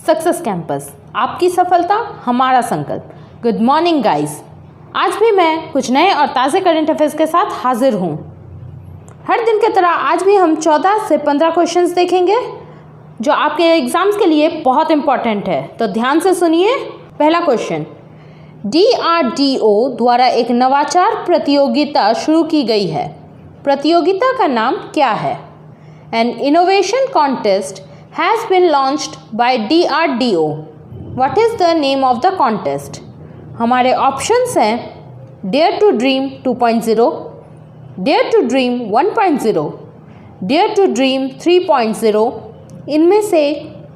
Success campus, आपकी सफलता हमारा संकल्प। गुड मॉर्निंग गाइस, आज भी मैं कुछ नए और ताज़े करंट अफेयर्स के साथ हाजिर हूँ। हर दिन की तरह आज भी हम 14 से 15 क्वेश्चंस देखेंगे जो आपके एग्जाम्स के लिए बहुत इंपॉर्टेंट है, तो ध्यान से सुनिए। पहला क्वेश्चन, DRDO द्वारा एक नवाचार प्रतियोगिता शुरू की गई है। प्रतियोगिता का नाम क्या है? N innovation contest has been launched by DRDO. What is the name of the contest? हमारे ऑप्शंस हैं Dare to Dream 2.0, Dare to Dream 1.0, Dare to Dream 3.0, इनमें से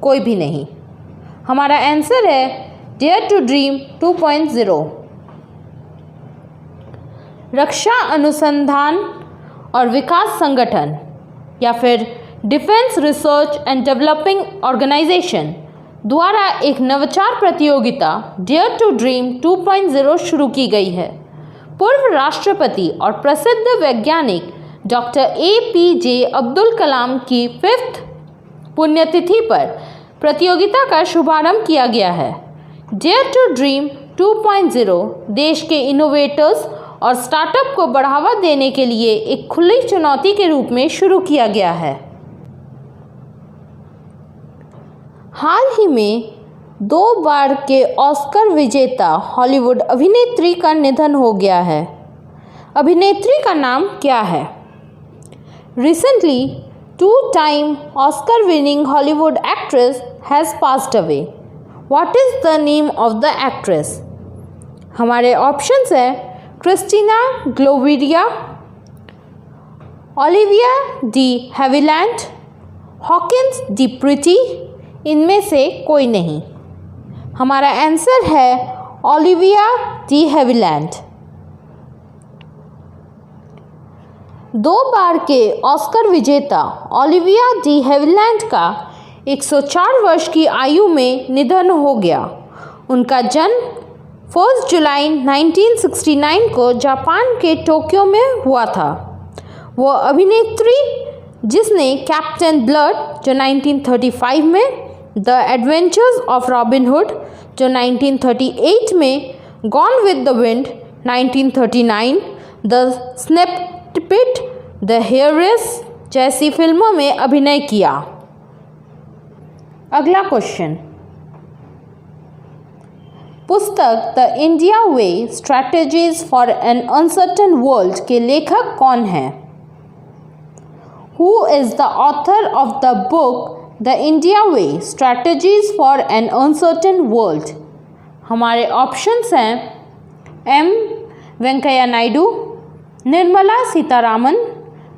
कोई भी नहीं। हमारा आंसर है Dare to Dream 2.0। रक्षा अनुसंधान और विकास संगठन या फिर defence research and developing organisation द्वारा एक नवाचार प्रतियोगिता डेयर टू ड्रीम 2.0 शुरू की गई है। पूर्व राष्ट्रपति और प्रसिद्ध वैज्ञानिक डॉक्टर APJ अब्दुल कलाम की 5th पुण्यतिथि पर प्रतियोगिता का शुभारंभ किया गया है। डेयर टू ड्रीम 2.0 देश के इनोवेटर्स और स्टार्टअप को बढ़ावा देने के लिए एक खुली चुनौती के रूप में शुरू किया गया है। हाल ही में 2 बार के ऑस्कर विजेता हॉलीवुड अभिनेत्री का निधन हो गया है। अभिनेत्री का नाम क्या है? Recently 2-time Oscar winning Hollywood actress has passed away. What is the name of the actress? हमारे ऑप्शंस हैं क्रिस्टीना ग्लोवेरिया, ओलिविया डी हैविलैंड, हॉकिंस डी प्रिटी, इनमें से कोई नहीं। हमारा आंसर है ओलिविया डी हैविलैंड। 2 बार के ऑस्कर विजेता ओलिविया डी हैविलैंड का 104 वर्ष की आयु में निधन हो गया। उनका जन्म 1 जुलाई 1969 को जापान के टोक्यो में हुआ था। वो अभिनेत्री जिसने कैप्टन ब्लड जो 1935 में, the adventures of Robin Hood जो 1938 में, gone with the wind 1939, the snake pit, the heiress जैसी फिल्मों में अभिनय किया। अगला क्वेश्चन, पुस्तक the India way strategies for an uncertain world के लेखक कौन हैं? Who is the author of the book The India Way Strategies for an Uncertain World? हमारे ऑप्शंस हैं M. वेंकैया नायडू, निर्मला सीतारामन,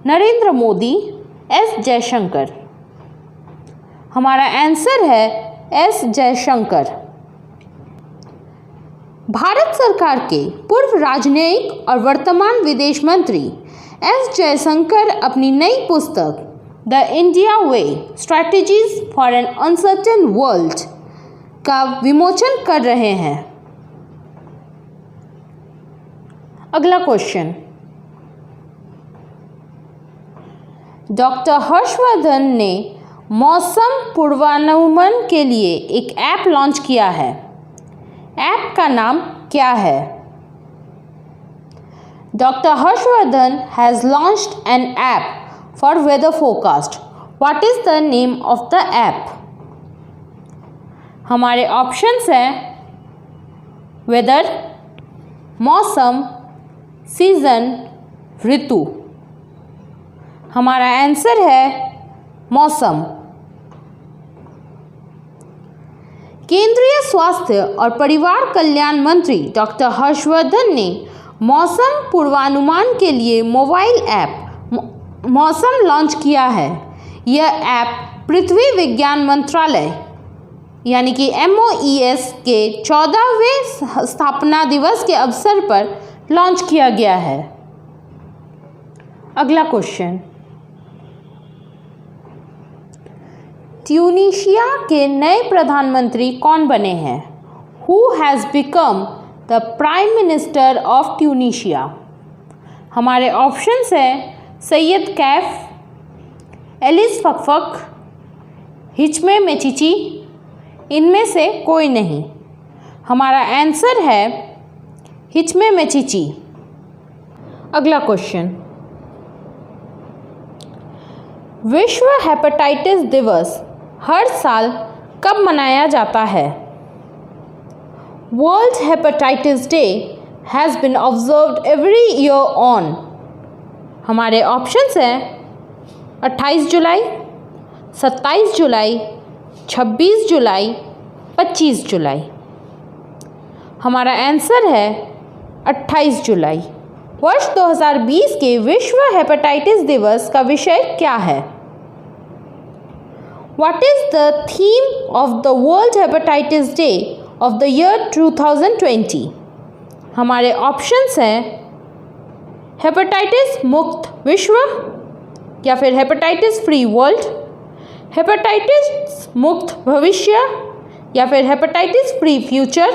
नरेंद्र मोदी, S. जयशंकर। हमारा आंसर है S. जयशंकर। भारत सरकार के पूर्व राजनयिक और वर्तमान विदेश मंत्री S. जयशंकर अपनी नई पुस्तक the India way strategies for an uncertain world का विमोचन कर रहे हैं। अगला क्वेश्चन, डॉक्टर हर्षवर्धन ने मौसम पूर्वानुमान के लिए एक ऐप लॉन्च किया है। ऐप का नाम क्या है? Dr. Harshvardhan has launched an app for weather forecast. What is the name of the app? हमारे ऑप्शंस हैं वेदर, मौसम, सीजन, ऋतु। हमारा आंसर है मौसम। केंद्रीय स्वास्थ्य और परिवार कल्याण मंत्री डॉक्टर हर्षवर्धन ने मौसम पूर्वानुमान के लिए मोबाइल ऐप मौसम लॉन्च किया है। यह ऐप पृथ्वी विज्ञान मंत्रालय यानी कि MOES के 14वें स्थापना दिवस के अवसर पर लॉन्च किया गया है। अगला क्वेश्चन, ट्यूनीशिया के नए प्रधानमंत्री कौन बने हैं? Who has become the prime minister of Tunisia? हमारे ऑप्शंस हैं सैयद कैफ, एलिस फकफक, हिचमे मेचिची, इनमें से कोई नहीं। हमारा आंसर है हिचमे में चीची। अगला क्वेश्चन, विश्व हेपेटाइटिस दिवस हर साल कब मनाया जाता है? World hepatitis day has been observed every year on. हमारे ऑप्शंस हैं 28 जुलाई, 27 जुलाई, 26 जुलाई, 25 जुलाई। हमारा आंसर है 28 जुलाई। वर्ष 2020 के विश्व हेपेटाइटिस दिवस का विषय क्या है? What is the theme of the World Hepatitis Day of the year 2020? हमारे ऑप्शंस हैं हेपेटाइटिस मुक्त विश्व, या फिर हेपेटाइटिस फ्री वर्ल्ड, हेपेटाइटिस मुक्त भविष्य, या फिर हेपेटाइटिस फ्री फ्यूचर,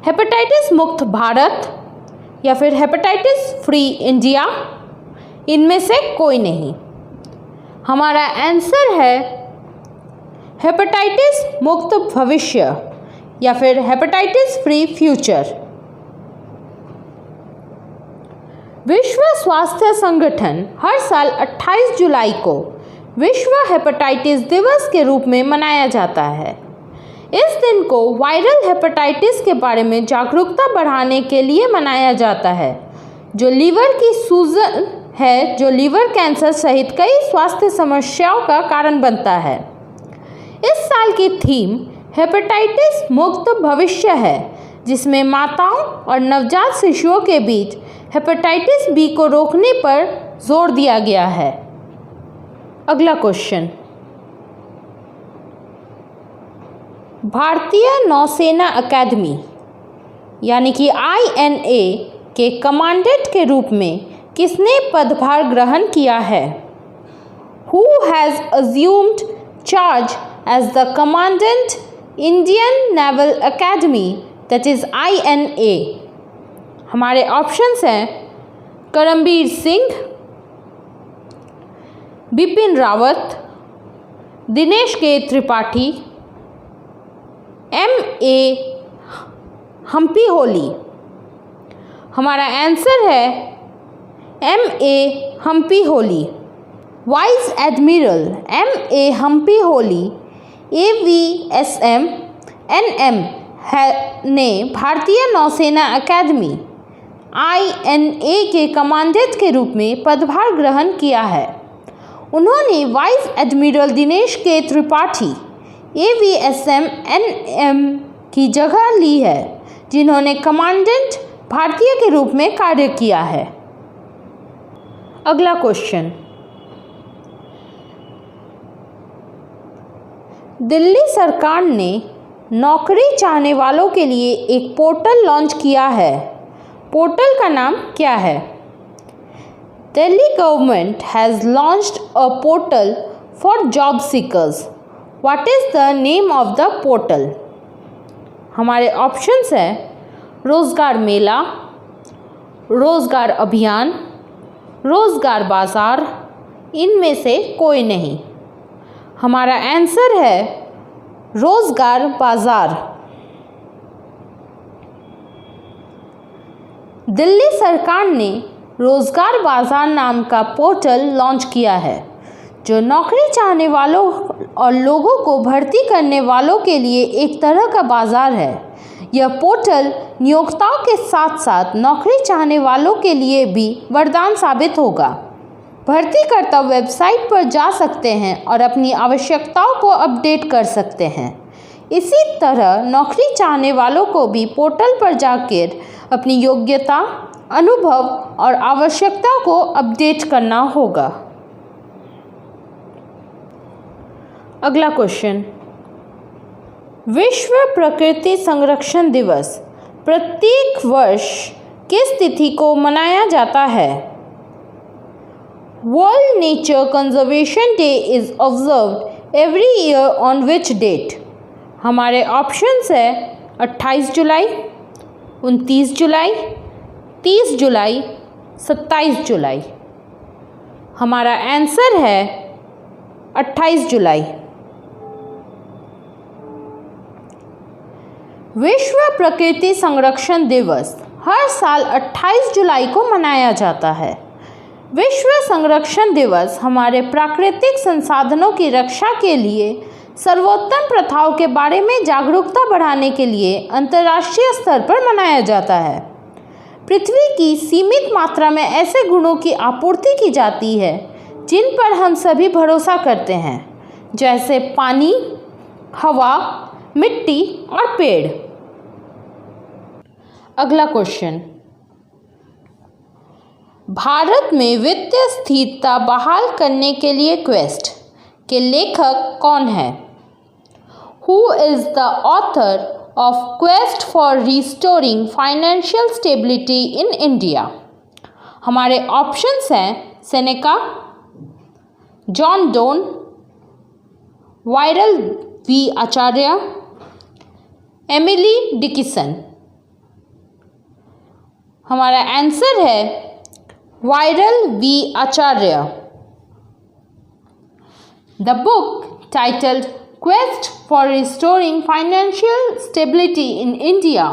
हेपेटाइटिस मुक्त भारत, या फिर हेपेटाइटिस फ्री इंडिया। इनमें से कोई नहीं। हमारा आंसर है हेपेटाइटिस मुक्त भविष्य, या फिर हेपेटाइटिस फ्री फ्यूचर। विश्व स्वास्थ्य संगठन हर साल 28 जुलाई को विश्व हेपेटाइटिस दिवस के रूप में मनाया जाता है। इस दिन को वायरल हेपेटाइटिस के बारे में जागरूकता बढ़ाने के लिए मनाया जाता है, जो लीवर की सूजन है, जो लीवर कैंसर सहित कई स्वास्थ्य समस्याओं का कारण बनता है। इस साल की थीम हेपेटाइटिस मुक्त भविष्य है, जिसमें माताओं और नवजात शिशुओं के बीच हेपेटाइटिस बी को रोकने पर जोर दिया गया है। अगला क्वेश्चन, भारतीय नौसेना अकादमी यानी कि INA के कमांडेंट के रूप में किसने पदभार ग्रहण किया है? Who has assumed charge as the commandant Indian Naval Academy, that is INA? हमारे ऑप्शंस हैं करमबीर सिंह, बिपिन रावत, दिनेश के त्रिपाठी, MA हम्पी होली। हमारा आंसर है MA Hampiholi. Vice admiral MA Hampiholi AVSM NM ने भारतीय नौसेना अकादमी INA के कमांडेंट के रूप में पदभार ग्रहण किया है। उन्होंने वाइस एडमिरल दिनेश के त्रिपाठी AVSM NM की जगह ली है, जिन्होंने कमांडेंट भारतीय के रूप में कार्य किया है। अगला क्वेश्चन, दिल्ली सरकार ने नौकरी चाहने वालों के लिए एक पोर्टल लॉन्च किया है। पोर्टल का नाम क्या है? Delhi government has launched a portal for job seekers. What is the name of the portal? हमारे ऑप्शंस हैं रोज़गार मेला, रोज़गार अभियान, रोज़गार बाज़ार। इनमें से कोई नहीं। हमारा आंसर है रोज़गार बाज़ार। दिल्ली सरकार ने रोज़गार बाज़ार नाम का पोर्टल लॉन्च किया है, जो नौकरी चाहने वालों और लोगों को भर्ती करने वालों के लिए एक तरह का बाज़ार है। यह पोर्टल नियोक्ताओं के साथ साथ नौकरी चाहने वालों के लिए भी वरदान साबित होगा। भर्तीकर्ता वेबसाइट पर जा सकते हैं और अपनी आवश्यकताओं को अपडेट कर सकते हैं। इसी तरह नौकरी चाहने वालों को भी पोर्टल पर जाकर अपनी योग्यता, अनुभव और आवश्यकताओं को अपडेट करना होगा। अगला क्वेश्चन, विश्व प्रकृति संरक्षण दिवस प्रत्येक वर्ष किस तिथि को मनाया जाता है? World nature conservation day is observed every year on which date? हमारे ऑप्शंस है 28 जुलाई, 29 जुलाई, 30 जुलाई, 27 जुलाई। हमारा आंसर है 28 जुलाई। विश्व प्रकृति संरक्षण दिवस हर साल 28 जुलाई को मनाया जाता है। विश्व संरक्षण दिवस हमारे प्राकृतिक संसाधनों की रक्षा के लिए सर्वोत्तम प्रथाओं के बारे में जागरूकता बढ़ाने के लिए अंतर्राष्ट्रीय स्तर पर मनाया जाता है। पृथ्वी की सीमित मात्रा में ऐसे गुणों की आपूर्ति की जाती है जिन पर हम सभी भरोसा करते हैं, जैसे पानी, हवा, मिट्टी और पेड़। अगला क्वेश्चन, भारत में वित्तीय स्थिरता बहाल करने के लिए क्वेस्ट के लेखक कौन है? Who is the author of quest for restoring financial stability in India? हमारे ऑप्शंस हैं Seneca, John Donne, Viral V Acharya, Emily Dickinson. हमारा आंसर है Viral V Acharya. The book titled quest for restoring financial stability in India,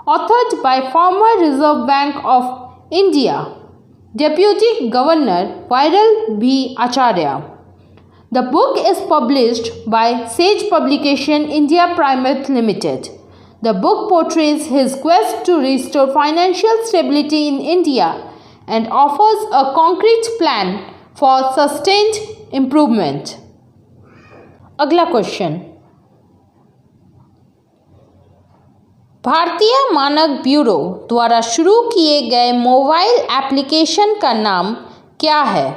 authored by former Reserve Bank of India Deputy Governor Viral V. Acharya. The book is published by Sage Publication India Private Limited. The book portrays his quest to restore financial stability in India and offers a concrete plan for sustained improvement. अगला question, भारतीय मानक bureau द्वारा शुरू किए गए mobile application का नाम क्या है?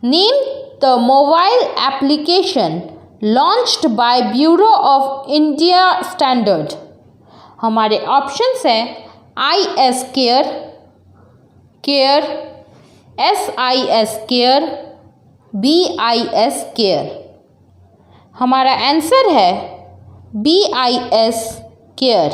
Name the mobile application launched by bureau of India standard. हमारे ऑप्शंस हैं IS care, SIS care, BIS care. हमारा आंसर है BIS care.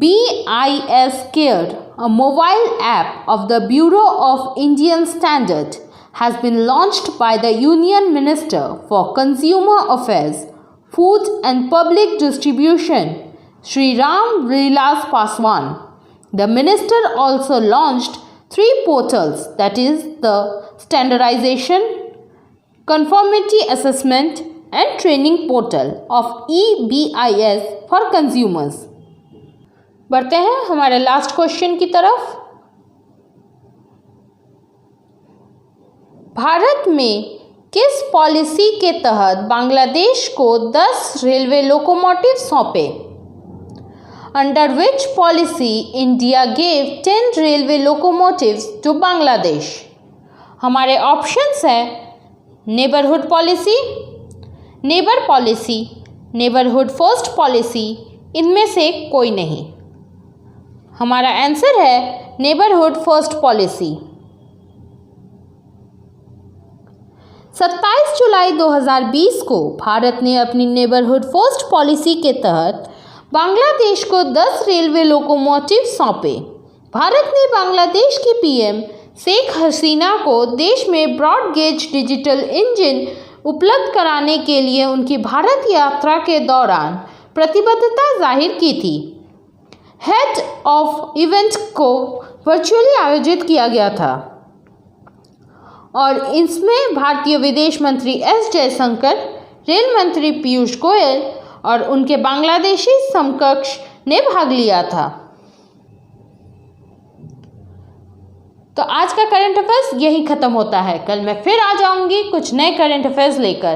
BIS Care, a mobile app of the Bureau of Indian Standard, has been launched by the Union Minister for Consumer Affairs, Food and Public Distribution, Shri Ram Vilas Paswan. The minister also launched 3 portals, that is the Standardization, Conformity Assessment and Training Portal of EBIS for consumers. बढ़ते हैं हमारे last question की तरफ। भारत में किस policy के तहत बांग्लादेश को 10 रेलवे लोकोमोटिव सौंपे? Under which policy India gave 10 railway locomotives to Bangladesh? हमारे ऑप्शंस हैं neighbourhood policy, neighbour policy, neighbourhood first policy, इनमें से कोई नहीं। हमारा आंसर है नेबरहुड फर्स्ट पॉलिसी। 27 जुलाई 2020 को भारत ने अपनी नेबरहुड फर्स्ट पॉलिसी के तहत बांग्लादेश को 10 रेलवे लोकोमोटिव सौंपे। भारत ने बांग्लादेश की पीएम शेख हसीना को देश में ब्रॉड गेज डिजिटल इंजन उपलब्ध कराने के लिए उनकी भारत यात्रा के दौरान प्रतिबद्धता जाहिर की थी। हेड ऑफ इवेंट को वर्चुअली आयोजित किया गया था और इसमें भारतीय विदेश मंत्री एस जयशंकर, रेल मंत्री पीयूष गोयल और उनके बांग्लादेशी समकक्ष ने भाग लिया था। तो आज का करंट अफेयर्स यही ख़त्म होता है। कल मैं फिर आ जाऊंगी कुछ नए करंट अफेयर्स लेकर।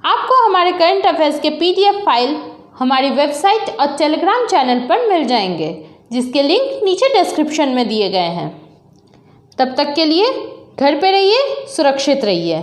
आपको हमारे करंट अफेयर्स के PDF फाइल हमारी वेबसाइट और टेलीग्राम चैनल पर मिल जाएंगे, जिसके लिंक नीचे डिस्क्रिप्शन में दिए गए हैं। तब तक के लिए घर पे रहिए, सुरक्षित रहिए।